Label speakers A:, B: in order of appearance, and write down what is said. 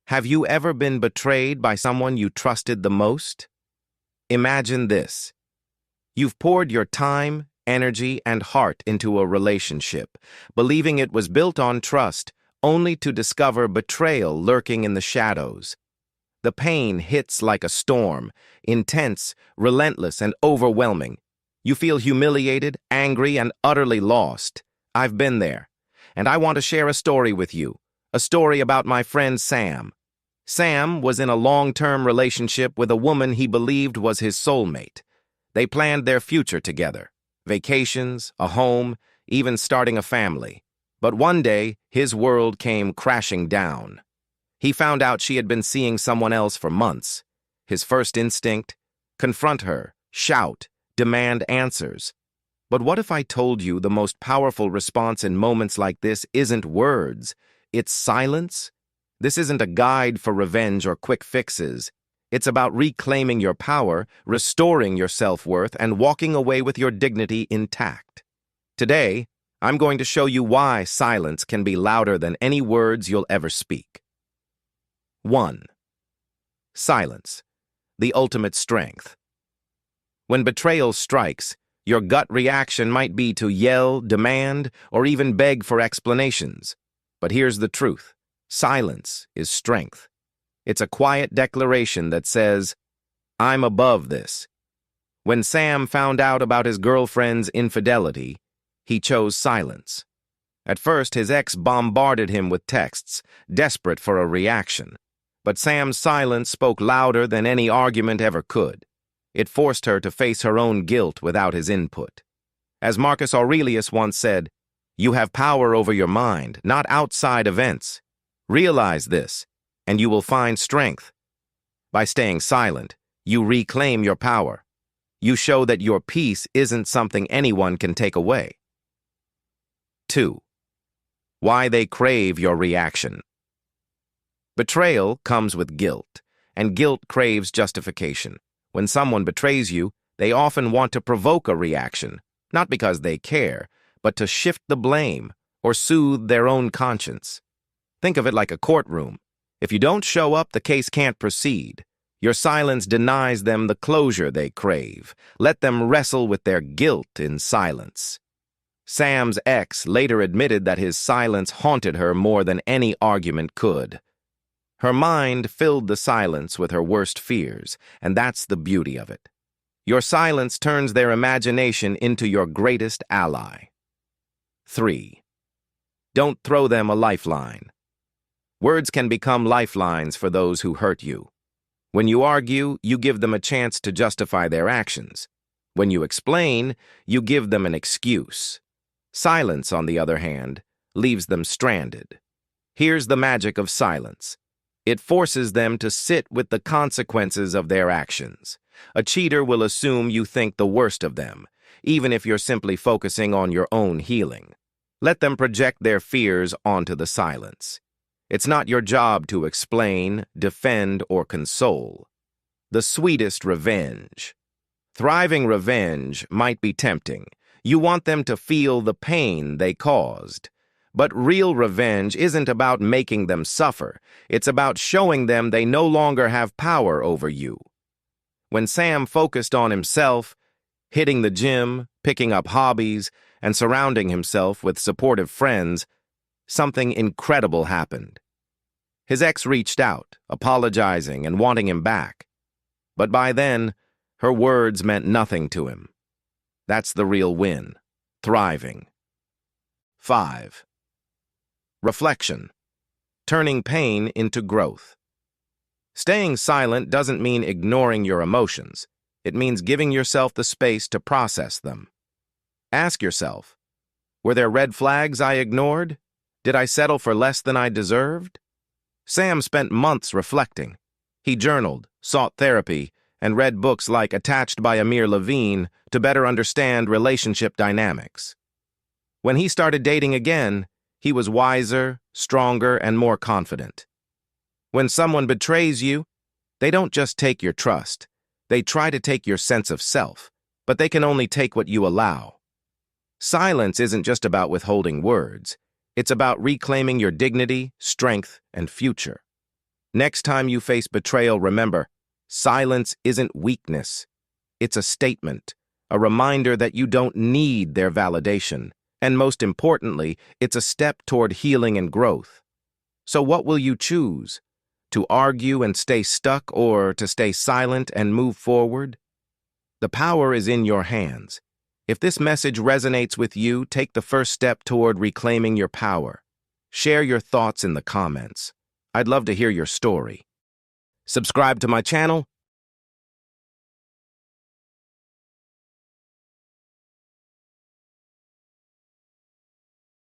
A: Have you ever been betrayed by someone you trusted the most? Imagine this. You've poured your time, energy, and heart into a relationship, believing it was built on trust, only to discover betrayal lurking in the shadows. The pain hits like a storm, intense, relentless, and overwhelming. You feel humiliated, angry, and utterly lost. I've been there, and I want to share a story with you, a story about my friend Sam. Sam was in a long-term relationship with a woman he believed was his soulmate. They planned their future together, vacations, a home, even starting a family. But one day, his world came crashing down. He found out she had been seeing someone else for months. His first instinct? Confront her, shout, demand answers. But what if I told you the most powerful response in moments like this isn't words, it's silence? This isn't a guide for revenge or quick fixes. It's about reclaiming your power, restoring your self-worth, and walking away with your dignity intact. Today, I'm going to show you why silence can be louder than any words you'll ever speak. 1. Silence, the ultimate strength. When betrayal strikes, your gut reaction might be to yell, demand, or even beg for explanations. But here's the truth. Silence is strength. It's a quiet declaration that says, I'm above this. When Sam found out about his girlfriend's infidelity, he chose silence. At first, his ex bombarded him with texts, desperate for a reaction. But Sam's silence spoke louder than any argument ever could. It forced her to face her own guilt without his input. As Marcus Aurelius once said, you have power over your mind, not outside events. Realize this, and you will find strength. By staying silent, you reclaim your power. You show that your peace isn't something anyone can take away. 2. Why they crave your reaction. Betrayal comes with guilt, and guilt craves justification. When someone betrays you, they often want to provoke a reaction, not because they care, but to shift the blame or soothe their own conscience. Think of it like a courtroom. If you don't show up, the case can't proceed. Your silence denies them the closure they crave. Let them wrestle with their guilt in silence. Sam's ex later admitted that his silence haunted her more than any argument could. Her mind filled the silence with her worst fears, and that's the beauty of it. Your silence turns their imagination into your greatest ally. 3. Don't throw them a lifeline. Words can become lifelines for those who hurt you. When you argue, you give them a chance to justify their actions. When you explain, you give them an excuse. Silence, on the other hand, leaves them stranded. Here's the magic of silence. It forces them to sit with the consequences of their actions. A cheater will assume you think the worst of them, even if you're simply focusing on your own healing. Let them project their fears onto the silence. It's not your job to explain, defend, or console. The sweetest revenge. Thriving revenge might be tempting. You want them to feel the pain they caused. But real revenge isn't about making them suffer. It's about showing them they no longer have power over you. When Sam focused on himself, hitting the gym, picking up hobbies, and surrounding himself with supportive friends, something incredible happened. His ex reached out, apologizing and wanting him back. But by then, her words meant nothing to him. That's the real win. Thriving. 5. Reflection. Turning pain into growth. Staying silent doesn't mean ignoring your emotions. It means giving yourself the space to process them. Ask yourself, were there red flags I ignored? Did I settle for less than I deserved? Sam spent months reflecting. He journaled, sought therapy, and read books like Attached by Amir Levine to better understand relationship dynamics. When he started dating again, he was wiser, stronger, and more confident. When someone betrays you, they don't just take your trust. They try to take your sense of self, but they can only take what you allow. Silence isn't just about withholding words. It's about reclaiming your dignity, strength, and future. Next time you face betrayal, remember, silence isn't weakness. It's a statement, a reminder that you don't need their validation. And most importantly, it's a step toward healing and growth. So what will you choose? To argue and stay stuck, or to stay silent and move forward? The power is in your hands. If this message resonates with you, take the first step toward reclaiming your power. Share your thoughts in the comments. I'd love to hear your story. Subscribe to my channel